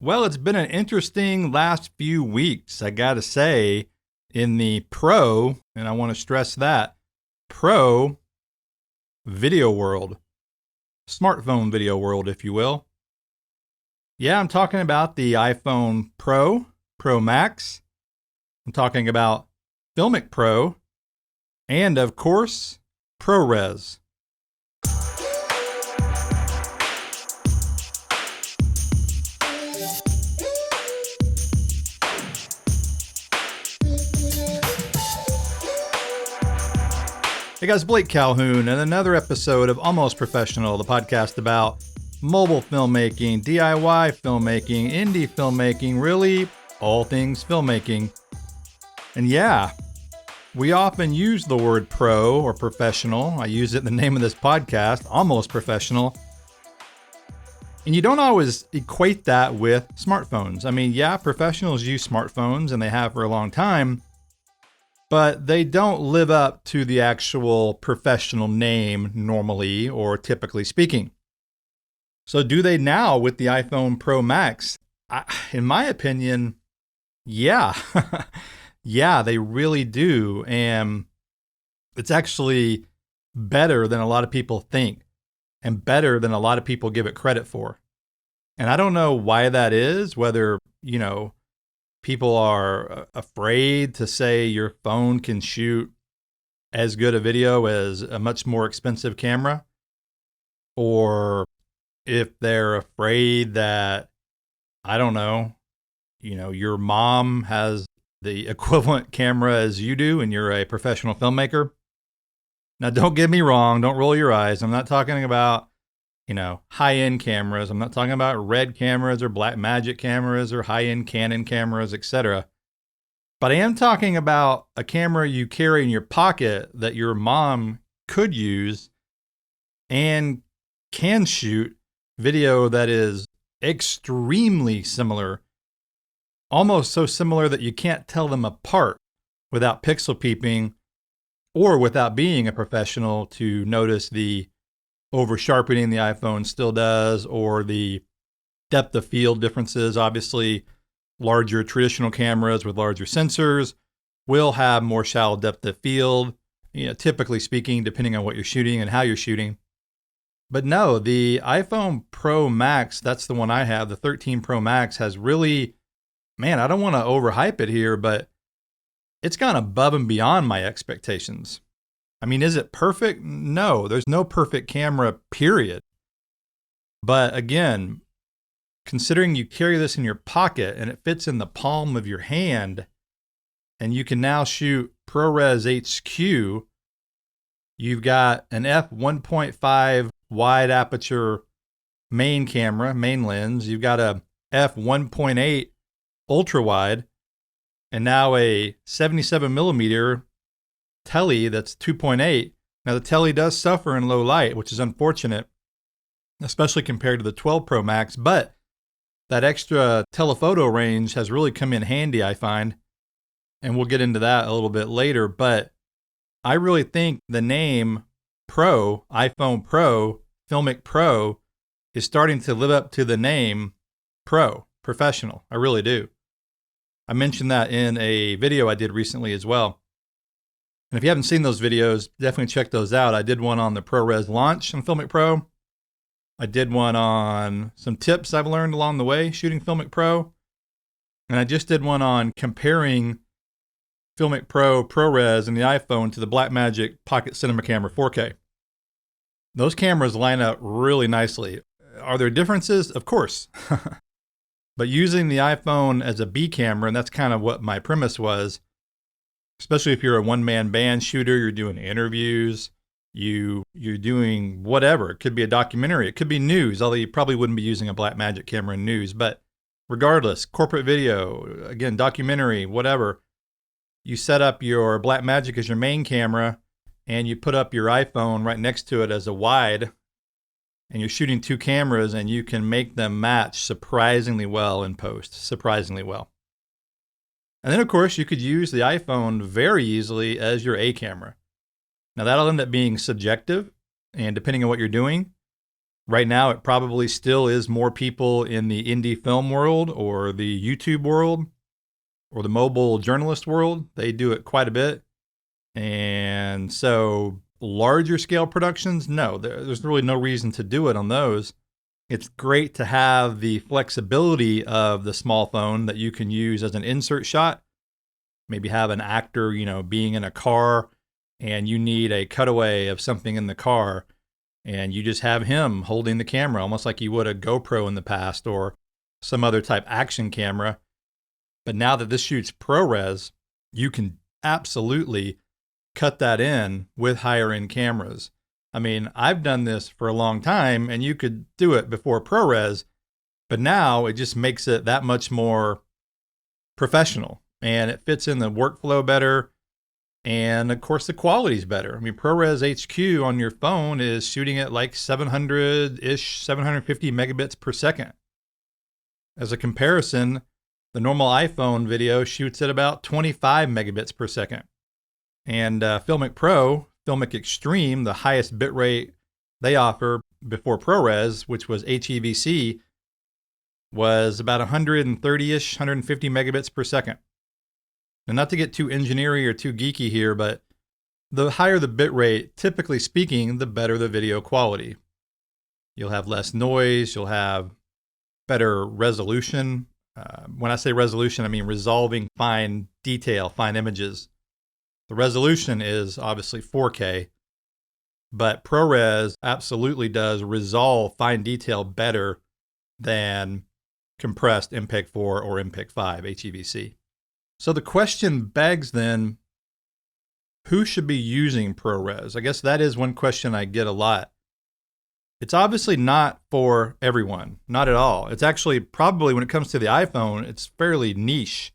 Well, it's been an interesting last few weeks, I gotta say, in the pro, and I want to stress that, pro video world, smartphone video world, if you will. Yeah, I'm talking about the iPhone Pro, Pro Max. I'm talking about Filmic Pro, and of course, ProRes. Hey guys, Blake Calhoun, and another episode of Almost Professional, the podcast about mobile filmmaking, DIY filmmaking, indie filmmaking, really all things filmmaking. And yeah, we often use the word pro or professional. I use it in the name of this podcast, Almost Professional. And you don't always equate that with smartphones. I mean, yeah, professionals use smartphones and they have for a long time, but they don't live up to the actual professional name normally or typically speaking. So do they now with the iPhone Pro Max? In my opinion, yeah. Yeah, they really do. And it's actually better than a lot of people think and better than a lot of people give it credit for. And I don't know why that is, whether, people are afraid to say your phone can shoot as good a video as a much more expensive camera, or if they're afraid that, I don't know, your mom has the equivalent camera as you do and you're a professional filmmaker. Now, don't get me wrong. Don't roll your eyes. I'm not talking about, high-end cameras. I'm not talking about red cameras or Blackmagic cameras or high-end Canon cameras, etc. But I am talking about a camera you carry in your pocket that your mom could use and can shoot video that is extremely similar, almost so similar that you can't tell them apart without pixel peeping or without being a professional to notice the over sharpening the iPhone still does, or the depth of field differences. Obviously, larger traditional cameras with larger sensors will have more shallow depth of field, typically speaking, depending on what you're shooting and how you're shooting. But no, the iPhone Pro Max, that's the one I have, the 13 Pro Max, has really, man, I don't want to overhype it here, but it's gone above and beyond my expectations. I mean, is it perfect? No, there's no perfect camera, period. But again, considering you carry this in your pocket and it fits in the palm of your hand, and you can now shoot ProRes HQ, you've got an f1.5 wide aperture main camera, main lens. You've got a f1.8 ultra wide, and now a 77 millimeter tele that's 2.8. Now the tele does suffer in low light, which is unfortunate, especially compared to the 12 Pro Max, but that extra telephoto range has really come in handy, I find, and we'll get into that a little bit later. But I really think the name Pro, iPhone Pro, Filmic Pro, is starting to live up to the name Pro, professional. I really do. I mentioned that in a video I did recently as well. And if you haven't seen those videos, definitely check those out. I did one on the ProRes launch on Filmic Pro. I did one on some tips I've learned along the way shooting Filmic Pro. And I just did one on comparing Filmic Pro ProRes and the iPhone to the Blackmagic Pocket Cinema Camera 4K. Those cameras line up really nicely. Are there differences? Of course. But using the iPhone as a B camera, and that's kind of what my premise was, especially if you're a one-man band shooter, you're doing interviews, you're doing whatever. It could be a documentary. It could be news, although you probably wouldn't be using a Blackmagic camera in news. But regardless, corporate video, again, documentary, whatever. You set up your Blackmagic as your main camera, and you put up your iPhone right next to it as a wide, and you're shooting two cameras, and you can make them match surprisingly well in post, surprisingly well. And then, of course, you could use the iPhone very easily as your A camera. Now, that'll end up being subjective, and depending on what you're doing, Right now, it probably still is more people in the indie film world or the YouTube world or the mobile journalist world. They do it quite a bit. And so larger scale productions, no, there's really no reason to do it on those. It's great to have the flexibility of the small phone that you can use as an insert shot. Maybe have an actor, being in a car and you need a cutaway of something in the car and you just have him holding the camera, almost like you would a GoPro in the past or some other type action camera. But now that this shoots ProRes, you can absolutely cut that in with higher end cameras. I mean, I've done this for a long time and you could do it before ProRes, but now it just makes it that much more professional and it fits in the workflow better. And of course, the quality's better. I mean, ProRes HQ on your phone is shooting at like 700-ish, 750 megabits per second. As a comparison, the normal iPhone video shoots at about 25 megabits per second. And Filmic Pro, Filmic Extreme, the highest bitrate they offer before ProRes, which was HEVC, was about 130-ish, 150 megabits per second. And not to get too engineering or too geeky here, but the higher the bitrate, typically speaking, the better the video quality. You'll have less noise, you'll have better resolution. When I say resolution, I mean resolving fine detail, fine images. The resolution is obviously 4K, but ProRes absolutely does resolve fine detail better than compressed MPEG-4 or MPEG-5 HEVC. So the question begs then, who should be using ProRes? I guess that is one question I get a lot. It's obviously not for everyone, not at all. It's actually probably, when it comes to the iPhone, it's fairly niche,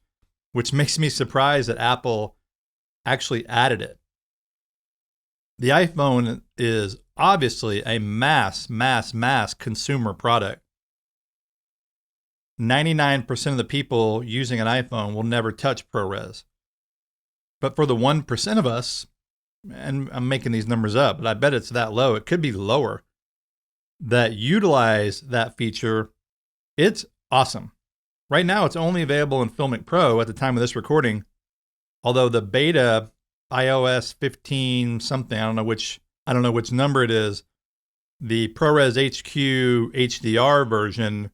which makes me surprised that Apple actually added it. The iPhone is obviously a mass consumer product. 99% of the people using an iPhone will never touch ProRes. But for the 1% of us, and I'm making these numbers up, but I bet it's that low, it could be lower, that utilize that feature, it's awesome. Right now, it's only available in Filmic Pro at the time of this recording, although the beta iOS 15 something, I don't know which number it is, the ProRes HQ HDR version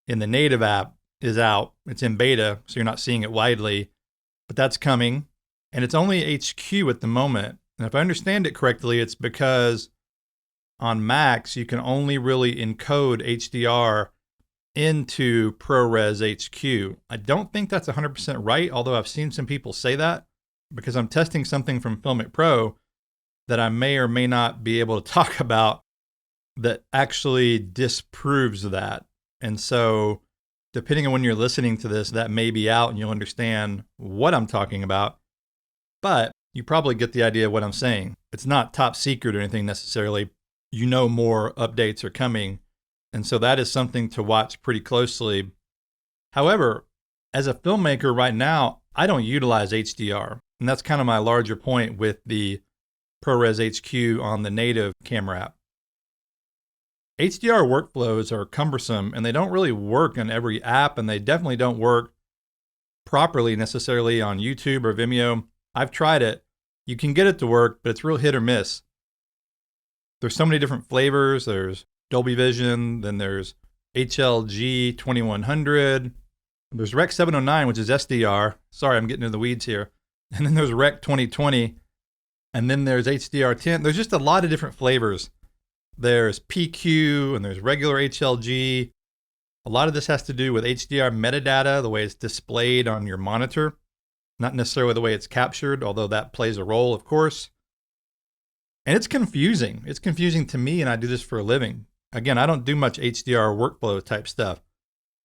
in the native app is out. It's in beta, so you're not seeing it widely, but that's coming. And it's only HQ at the moment. And if I understand it correctly, it's because on Macs, you can only really encode HDR into ProRes HQ. I don't think that's 100% right, although I've seen some people say that, because I'm testing something from Filmic Pro that I may or may not be able to talk about that actually disproves that. And so, depending on when you're listening to this, that may be out and you'll understand what I'm talking about. But you probably get the idea of what I'm saying. It's not top secret or anything necessarily. You know more updates are coming. And so that is something to watch pretty closely. However, as a filmmaker right now, I don't utilize HDR. And that's kind of my larger point with the ProRes HQ on the native camera app. HDR workflows are cumbersome and they don't really work on every app, and they definitely don't work properly necessarily on YouTube or Vimeo. I've tried it. You can get it to work, but it's real hit or miss. There's so many different flavors. There's Dolby Vision, then there's HLG 2100, there's Rec 709, which is SDR. Sorry, I'm getting into the weeds here. And then there's Rec 2020, and then there's HDR10. There's just a lot of different flavors. There's PQ and there's regular HLG. A lot of this has to do with HDR metadata, the way it's displayed on your monitor, not necessarily the way it's captured, although that plays a role, of course. And it's confusing. It's confusing to me, and I do this for a living. Again, I don't do much HDR workflow type stuff.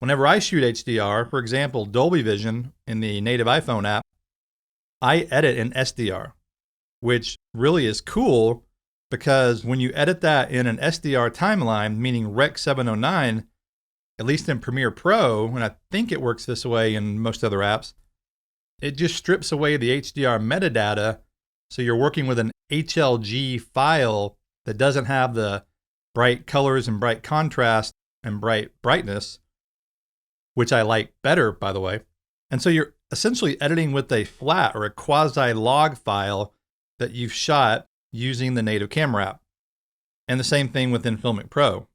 Whenever I shoot HDR, for example, Dolby Vision in the native iPhone app, I edit in SDR, which really is cool because when you edit that in an SDR timeline, meaning Rec 709, at least in Premiere Pro, and I think it works this way in most other apps, it just strips away the HDR metadata. So you're working with an HLG file that doesn't have the bright colors and bright contrast and bright brightness, which I like better, by the way. And so you're essentially editing with a flat or a quasi-log file that you've shot using the native camera app. And the same thing within Filmic Pro.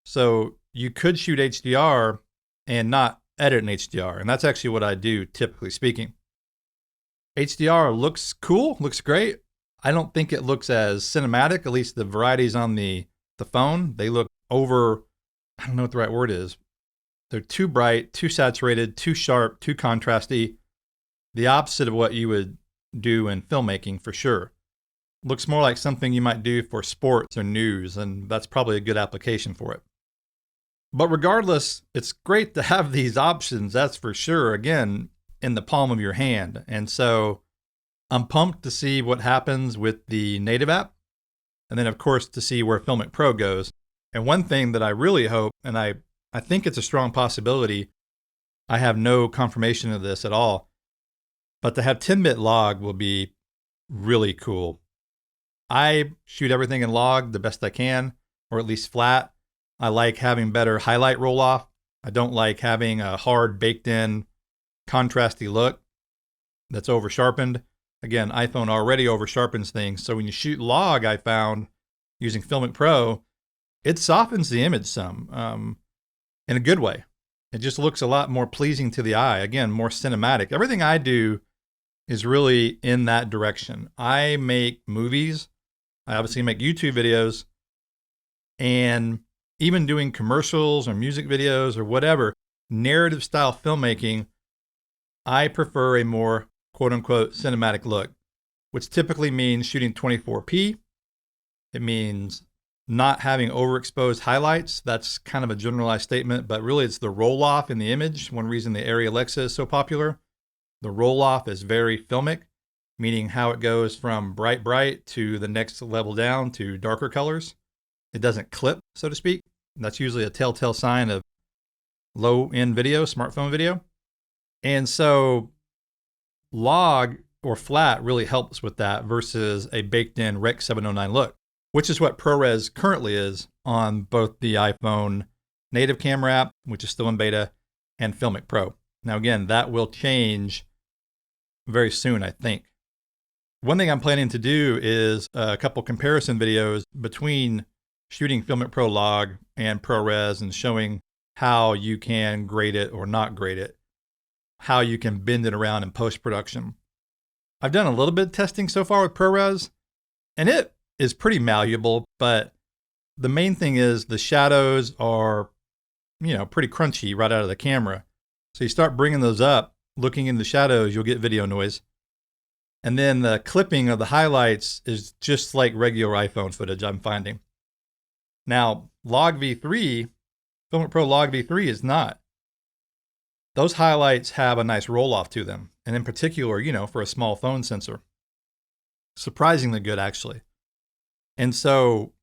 So you could shoot HDR and not edit in HDR. And that's actually what I do, typically speaking. HDR looks cool, looks great. I don't think it looks as cinematic, at least the varieties on the phone. They look over, I don't know what the right word is. They're too bright, too saturated, too sharp, too contrasty. The opposite of what you would do in filmmaking for sure. Looks more like something you might do for sports or news, and that's probably a good application for it. But regardless, it's great to have these options, that's for sure, again, in the palm of your hand. And so I'm pumped to see what happens with the native app, and then of course to see where Filmic Pro goes. And one thing that I really hope, and I think it's a strong possibility, I have no confirmation of this at all, but to have 10-bit log will be really cool. I shoot everything in log the best I can, or at least flat. I like having better highlight roll off. I don't like having a hard baked in contrasty look that's over sharpened. Again, iPhone already over sharpens things. So when you shoot log, I found using Filmic Pro, it softens the image some in a good way. It just looks a lot more pleasing to the eye. Again, more cinematic. Everything I do is really in that direction. I make movies. I obviously make YouTube videos, and even doing commercials or music videos or whatever, narrative style filmmaking, I prefer a more quote unquote cinematic look, which typically means shooting 24p. It means not having overexposed highlights. That's kind of a generalized statement, but really it's the roll off in the image. One reason the Arri Alexa is so popular. The roll off is very filmic, meaning how it goes from bright to the next level down to darker colors. It doesn't clip, so to speak. That's usually a telltale sign of low-end video, smartphone video. And so log or flat really helps with that versus a baked-in Rec 709 look, which is what ProRes currently is on both the iPhone native camera app, which is still in beta, and Filmic Pro. Now again, that will change very soon, I think. One thing I'm planning to do is a couple comparison videos between shooting Filmic Pro log and ProRes and showing how you can grade it or not grade it, how you can bend it around in post-production. I've done a little bit of testing so far with ProRes, and it is pretty malleable, but the main thing is the shadows are, pretty crunchy right out of the camera. So you start bringing those up, looking in the shadows, you'll get video noise. And then the clipping of the highlights is just like regular iPhone footage, I'm finding. Now, Log V3, Filmic Pro Log V3 is not. Those highlights have a nice roll off to them. And in particular, for a small phone sensor. Surprisingly good, actually. And so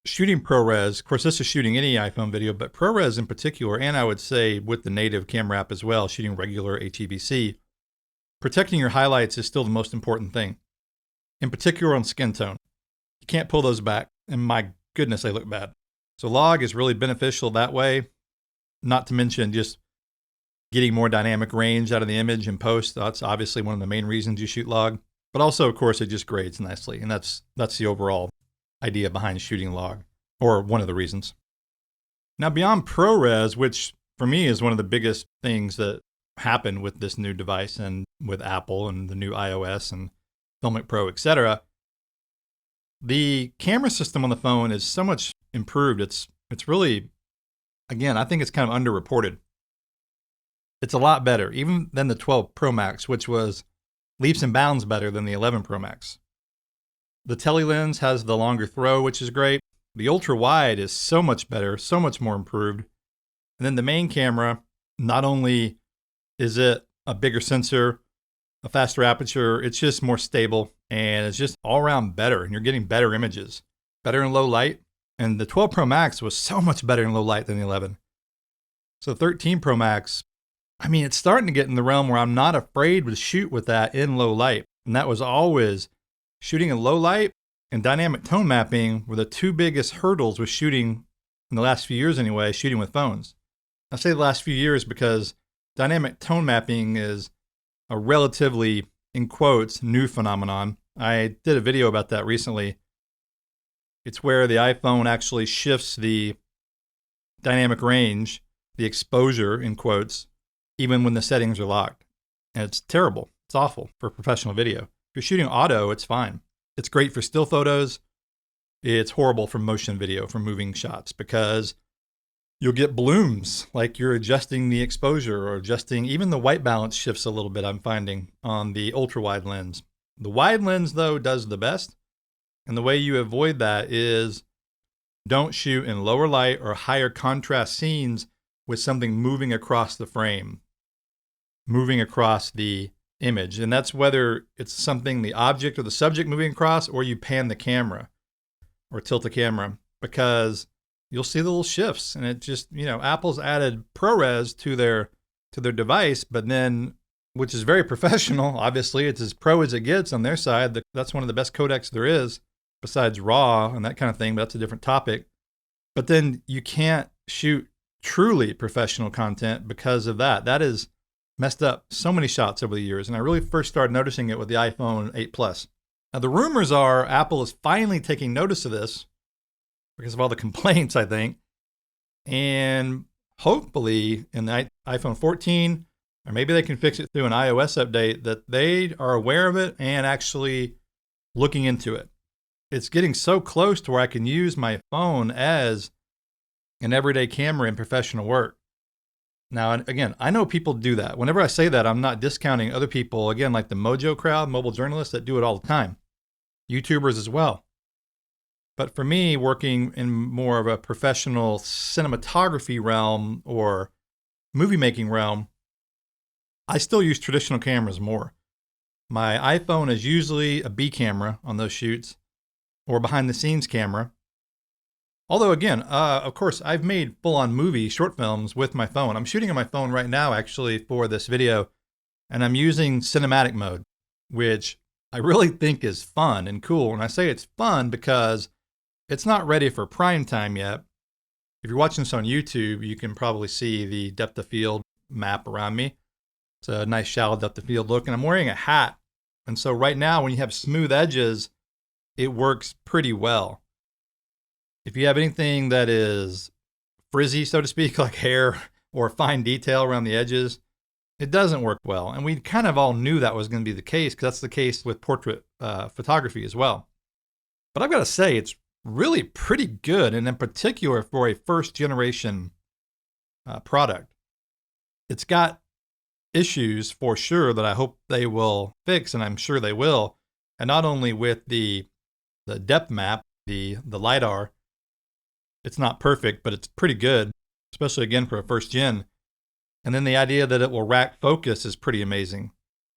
shooting ProRes, of course, this is shooting any iPhone video, but ProRes in particular, and I would say with the native camera app as well, shooting regular HEVC, protecting your highlights is still the most important thing, in particular on skin tone. You can't pull those back, and my goodness, they look bad. So log is really beneficial that way, not to mention just getting more dynamic range out of the image in post. That's obviously one of the main reasons you shoot log, but also, of course, it just grades nicely, and that's the overall idea behind shooting log, or one of the reasons. Now, beyond ProRes, which for me is one of the biggest things that happened with this new device and with Apple and the new iOS and Filmic Pro, etc., the camera system on the phone is so much improved. It's really, again, I think it's kind of underreported. It's a lot better, even than the 12 Pro Max, which was leaps and bounds better than the 11 Pro Max. The tele-lens has the longer throw, which is great. The ultra-wide is so much better, so much more improved. And then the main camera, not only is it a bigger sensor, a faster aperture, it's just more stable, and it's just all around better, and you're getting better images, better in low light. And the 12 Pro Max was so much better in low light than the 11. So 13 Pro Max, it's starting to get in the realm where I'm not afraid to shoot with that in low light. And that was always shooting in low light And dynamic tone mapping were the two biggest hurdles with shooting, in the last few years anyway, shooting with phones. I say the last few years because dynamic tone mapping is a relatively, in quotes, new phenomenon. I did a video about that recently. It's where the iPhone actually shifts the dynamic range, the exposure, in quotes, even when the settings are locked. And it's terrible. It's awful for professional video. If you're shooting auto, it's fine. It's great for still photos. It's horrible for motion video, for moving shots, because you'll get blooms, like you're adjusting the exposure or adjusting, even the white balance shifts a little bit, I'm finding, on the ultra-wide lens. The wide lens, though, does the best. And the way you avoid that is don't shoot in lower light or higher contrast scenes with something moving across the frame, moving across the image. And that's whether it's something, the object or the subject moving across, or you pan the camera or tilt the camera, because you'll see the little shifts. And it just, Apple's added ProRes to their device, but then, which is very professional, obviously, it's as pro as it gets on their side. That's one of the best codecs there is, besides RAW and that kind of thing, but that's a different topic. But then you can't shoot truly professional content because of that. That has messed up so many shots over the years, and I really first started noticing it with the iPhone 8 Plus. Now, the rumors are Apple is finally taking notice of this because of all the complaints, I think, and hopefully in the iPhone 14, or maybe they can fix it through an iOS update, that they are aware of it and actually looking into it. It's getting so close to where I can use my phone as an everyday camera in professional work. Now, again, I know people do that. Whenever I say that, I'm not discounting other people, again, like the Mojo crowd, mobile journalists that do it all the time, YouTubers as well. But for me, working in more of a professional cinematography realm or movie making realm, I still use traditional cameras more. My iPhone is usually a B camera on those shoots, or behind the scenes camera. Although again, of course, I've made full-on movie short films with my phone. I'm shooting on my phone right now, actually, for this video, and I'm using cinematic mode, which I really think is fun and cool. And I say it's fun because it's not ready for prime time yet. If you're watching this on YouTube, you can probably see the depth of field map around me. It's a nice shallow depth of field look, and I'm wearing a hat. And so right now, when you have smooth edges, it works pretty well. If you have anything that is frizzy, so to speak, like hair or fine detail around the edges, it doesn't work well. And we kind of all knew that was going to be the case, because that's the case with portrait photography as well. But I've got to say, it's really pretty good, and in particular for a first generation product. It's got issues for sure that I hope they will fix, and I'm sure they will. And not only with the depth map, the LiDAR, it's not perfect, but it's pretty good, especially again for a first gen. And then the idea that it will rack focus is pretty amazing.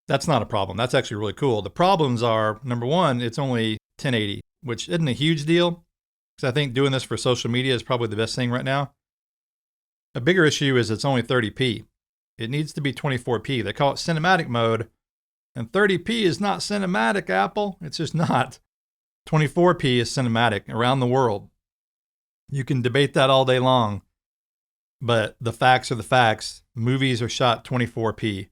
That's not a problem. That's actually really cool. The problems are, number one, it's only 1080, which isn't a huge deal, because I think doing this for social media is probably the best thing right now. A bigger issue is it's only 30p. It needs to be 24p. They call it cinematic mode, and 30p is not cinematic, Apple. It's just not. 24p is cinematic around the world. You can debate that all day long, but the facts are the facts. Movies are shot 24p.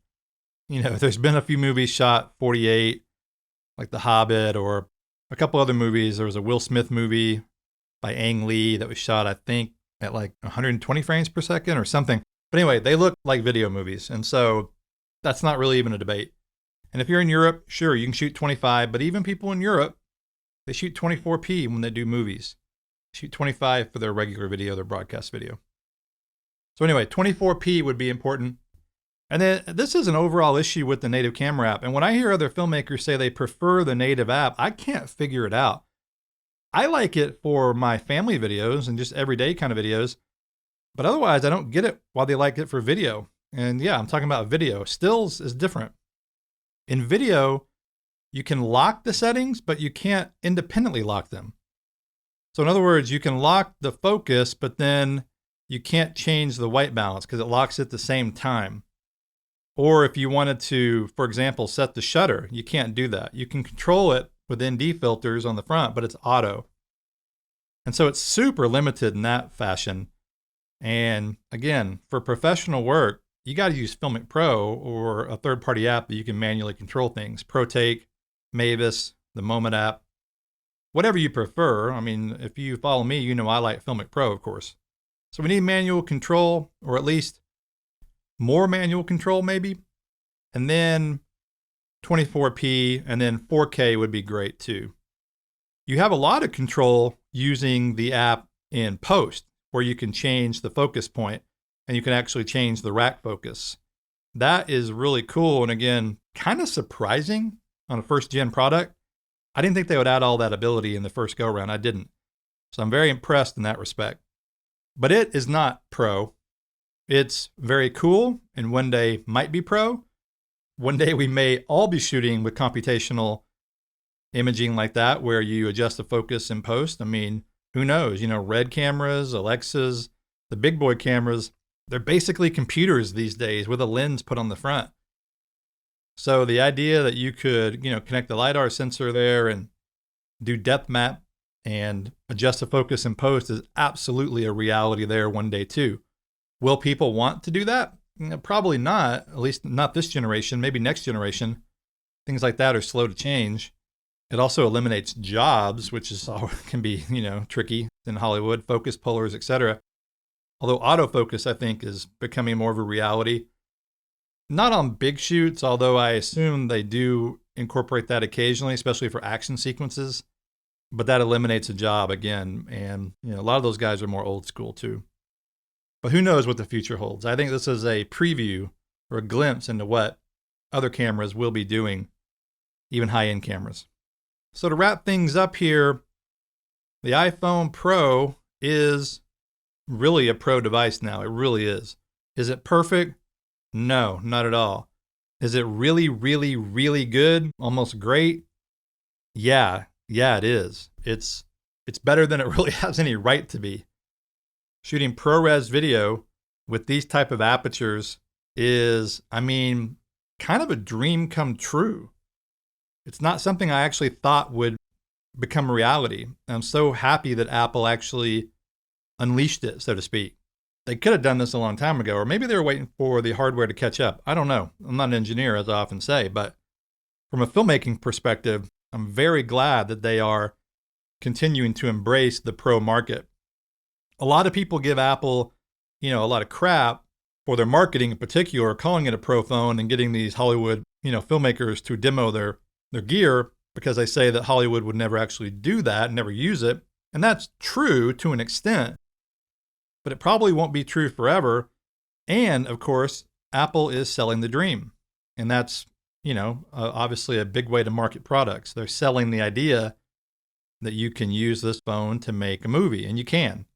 There's been a few movies shot 48, like The Hobbit, or a couple other movies. There was a Will Smith movie by Ang Lee that was shot, I think, at like 120 frames per second or something. But anyway, they look like video movies, and so that's not really even a debate. And if you're in Europe, sure, you can shoot 25, but even people in Europe, they shoot 24p when they do movies. Shoot 25 for their regular video, their broadcast video. So anyway, 24p would be important. And then this is an overall issue with the native camera app. And when I hear other filmmakers say they prefer the native app, I can't figure it out. I like it for my family videos and just everyday kind of videos, but otherwise I don't get it why they like it for video. And yeah, I'm talking about video. Stills is different. In video, you can lock the settings, but you can't independently lock them. So in other words, you can lock the focus, but then you can't change the white balance because it locks at the same time. Or if you wanted to, for example, set the shutter, you can't do that. You can control it with ND filters on the front, but it's auto. And so it's super limited in that fashion. And again, for professional work, you got to use Filmic Pro or a third-party app that you can manually control things. ProTake, Mavis, the Moment app, whatever you prefer. I mean, if you follow me, you know I like Filmic Pro, of course. So we need manual control, or at least more manual control maybe. And then 24p and then 4K would be great too. You have a lot of control using the app in post, where you can change the focus point and you can actually change the rack focus. That is really cool. And again, kind of surprising on a first gen product. I didn't think they would add all that ability in the first go around. I didn't. So I'm very impressed in that respect. But it is not pro. It's very cool and one day might be pro. One day we may all be shooting with computational imaging like that, where you adjust the focus in post. I mean, who knows? You know, Red cameras, Alexas, the big boy cameras, they're basically computers these days with a lens put on the front. So the idea that you could, connect the LiDAR sensor there and do depth map and adjust the focus in post is absolutely a reality there one day too. Will people want to do that? Probably not, at least not this generation, maybe next generation. Things like that are slow to change. It also eliminates jobs, which can be, tricky in Hollywood, focus pullers, etc. Although autofocus, I think, is becoming more of a reality. Not on big shoots, although I assume they do incorporate that occasionally, especially for action sequences. But that eliminates a job again. And a lot of those guys are more old school too. But who knows what the future holds? I think this is a preview or a glimpse into what other cameras will be doing, even high-end cameras. So to wrap things up here, the iPhone Pro is really a pro device now. It really is. Is it perfect? No, not at all. Is it really, really, really good? Almost great? Yeah, it is. It's better than it really has any right to be. Shooting ProRes video with these type of apertures is, kind of a dream come true. It's not something I actually thought would become a reality. I'm so happy that Apple actually unleashed it, so to speak. They could have done this a long time ago, or maybe they were waiting for the hardware to catch up. I don't know. I'm not an engineer, as I often say, but from a filmmaking perspective, I'm very glad that they are continuing to embrace the pro market. A lot of people give Apple, a lot of crap for their marketing in particular, calling it a pro phone and getting these Hollywood, filmmakers to demo their gear because they say that Hollywood would never actually do that, never use it. And that's true to an extent, but it probably won't be true forever. And of course, Apple is selling the dream. And that's, obviously a big way to market products. They're selling the idea that you can use this phone to make a movie, and you can.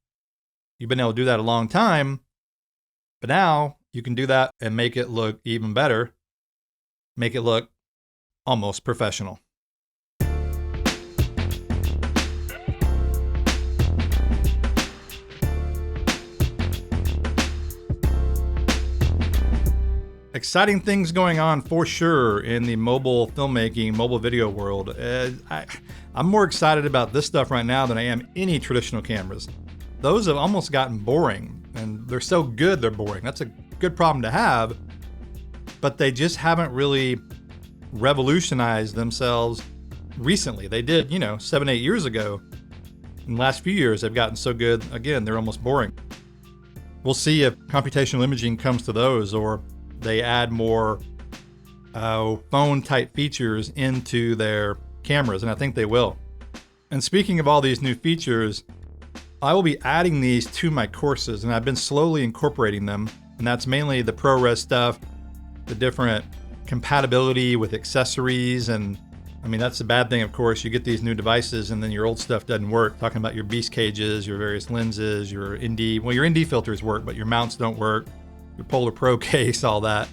You've been able to do that a long time, but now you can do that and make it look even better, make it look almost professional. Exciting things going on for sure in the mobile filmmaking, mobile video world. I'm more excited about this stuff right now than I am any traditional cameras. Those have almost gotten boring, and they're so good they're boring. That's a good problem to have, but they just haven't really revolutionized themselves recently. They did, 7-8 years ago. In the last few years, they've gotten so good, again, they're almost boring. We'll see if computational imaging comes to those, or they add more phone-type features into their cameras, and I think they will. And speaking of all these new features, I will be adding these to my courses, and I've been slowly incorporating them, and that's mainly the ProRes stuff, the different compatibility with accessories, and that's the bad thing, of course. You get these new devices, and then your old stuff doesn't work. Talking about your beast cages, your various lenses, your ND filters work, but your mounts don't work, your Polar Pro case, all that.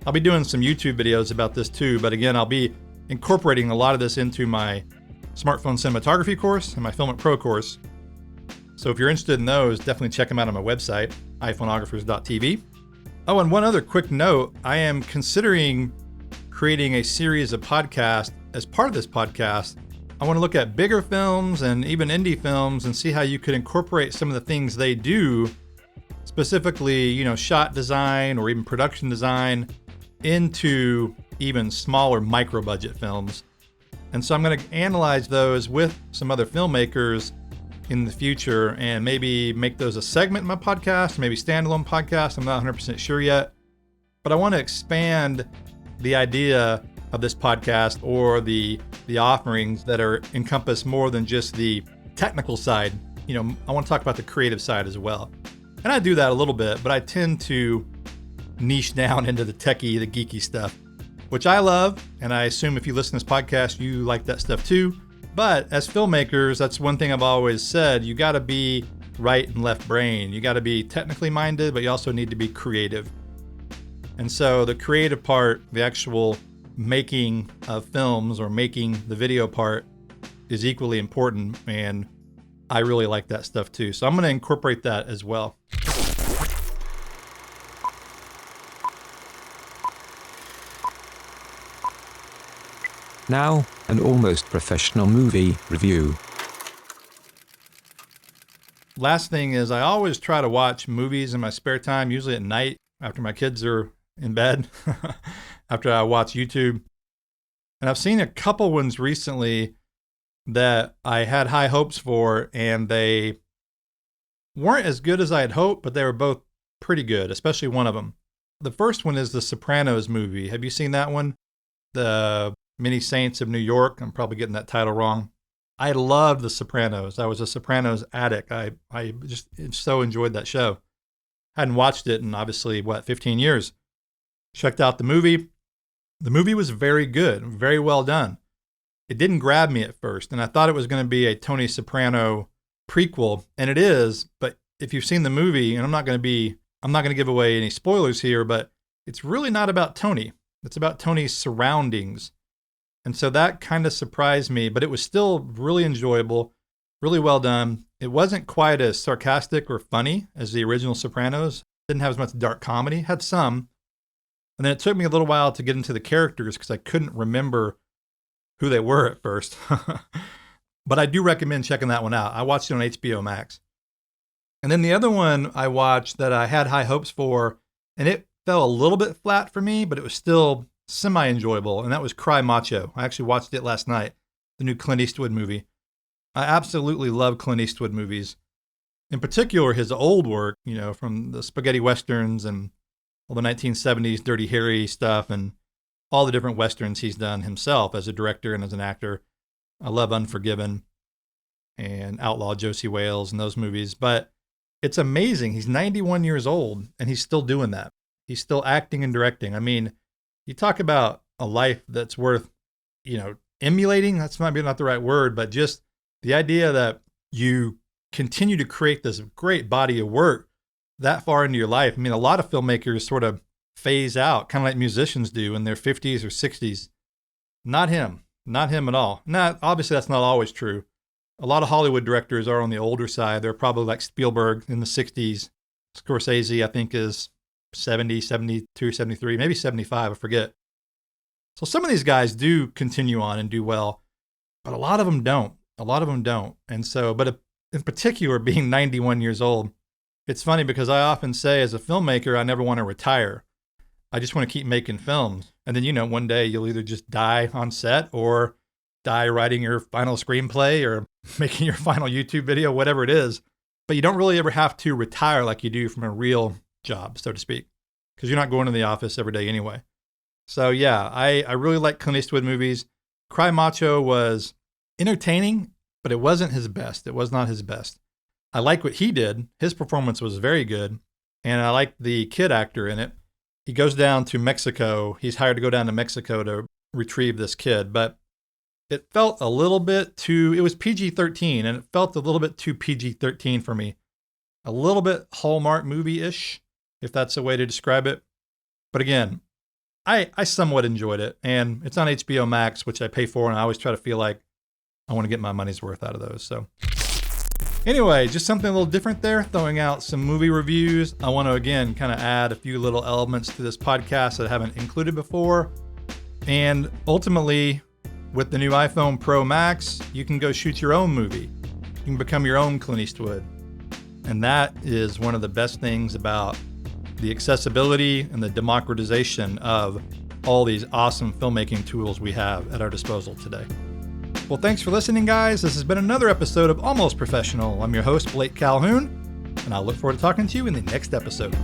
I'll be doing some YouTube videos about this too, but again, I'll be incorporating a lot of this into my smartphone cinematography course and my Filmic Pro course. So if you're interested in those, definitely check them out on my website, iphonographers.tv. Oh, and one other quick note, I am considering creating a series of podcasts as part of this podcast I want to look at bigger films and even indie films and see how you could incorporate some of the things they do, specifically, shot design or even production design, into even smaller micro budget films. And so I'm going to analyze those with some other filmmakers in the future and maybe make those a segment in my podcast, maybe standalone podcast. I'm not 100% sure yet, but I want to expand the idea of this podcast or the offerings that are encompass more than just the technical side. I want to talk about the creative side as well. And I do that a little bit, but I tend to niche down into the techie, the geeky stuff, which I love. And I assume if you listen to this podcast, you like that stuff too. But as filmmakers, that's one thing I've always said. You got to be right and left brain. You got to be technically minded, but you also need to be creative. And so the creative part, the actual making of films or making the video part, is equally important. And I really like that stuff too. So I'm going to incorporate that as well. Now, an almost professional movie review. Last thing is, I always try to watch movies in my spare time, usually at night after my kids are in bed, after I watch YouTube. And I've seen a couple ones recently that I had high hopes for, and they weren't as good as I had hoped, but they were both pretty good, especially one of them. The first one is the Sopranos movie. Have you seen that one? The Many Saints of New York. I'm probably getting that title wrong. I loved the Sopranos. I was a Sopranos addict. I just so enjoyed that show. Hadn't watched it in obviously, 15 years. Checked out the movie. The movie was very good, very well done. It didn't grab me at first, and I thought it was going to be a Tony Soprano prequel, and it is. But if you've seen the movie, and I'm not going to give away any spoilers here, but it's really not about Tony. It's about Tony's surroundings. And so that kind of surprised me, but it was still really enjoyable, really well done. It wasn't quite as sarcastic or funny as the original Sopranos. Didn't have as much dark comedy, had some. And then it took me a little while to get into the characters because I couldn't remember who they were at first. But I do recommend checking that one out. I watched it on HBO Max. And then the other one I watched that I had high hopes for, and it fell a little bit flat for me, but it was still semi-enjoyable, and that was Cry Macho. I actually watched it last night, the new Clint Eastwood movie. I absolutely love Clint Eastwood movies. In particular, his old work, from the spaghetti westerns and all the 1970s Dirty Harry stuff and all the different westerns he's done himself as a director and as an actor. I love Unforgiven and Outlaw Josie Wales and those movies. But it's amazing. He's 91 years old, and he's still doing that. He's still acting and directing. I mean, you talk about a life that's worth, emulating. That's maybe not the right word, but just the idea that you continue to create this great body of work that far into your life. I mean, a lot of filmmakers sort of phase out, kind of like musicians do in their 50s or 60s. Not him at all. Obviously, that's not always true. A lot of Hollywood directors are on the older side. They're probably like Spielberg in the 60s. Scorsese, I think, is 70, 72, 73, maybe 75, I forget. So some of these guys do continue on and do well, but a lot of them don't. And so, but in particular, being 91 years old, it's funny because I often say as a filmmaker, I never want to retire. I just want to keep making films. And then, one day you'll either just die on set or die writing your final screenplay or making your final YouTube video, whatever it is. But you don't really ever have to retire like you do from a real job, so to speak, because you're not going to the office every day anyway. So yeah, I really like Clint Eastwood movies. Cry Macho was entertaining, but it wasn't his best. It was not his best. I like what he did. His performance was very good. And I like the kid actor in it. He goes down to Mexico. He's hired to go down to Mexico to retrieve this kid, but it felt a little bit too, it was PG-13, and it felt a little bit too PG-13 for me. A little bit Hallmark movie-ish, if that's a way to describe it. But again, I somewhat enjoyed it, and it's on HBO Max, which I pay for, and I always try to feel like I want to get my money's worth out of those. So anyway, just something a little different there, throwing out some movie reviews. I want to, again, kind of add a few little elements to this podcast that I haven't included before. And ultimately, With the new iPhone Pro Max, you can go shoot your own movie. You can become your own Clint Eastwood. And that is one of the best things about the accessibility and the democratization of all these awesome filmmaking tools we have at our disposal today. Well, thanks for listening, guys. This has been another episode of Almost Professional. I'm your host, Blake Calhoun, and I'll look forward to talking to you in the next episode.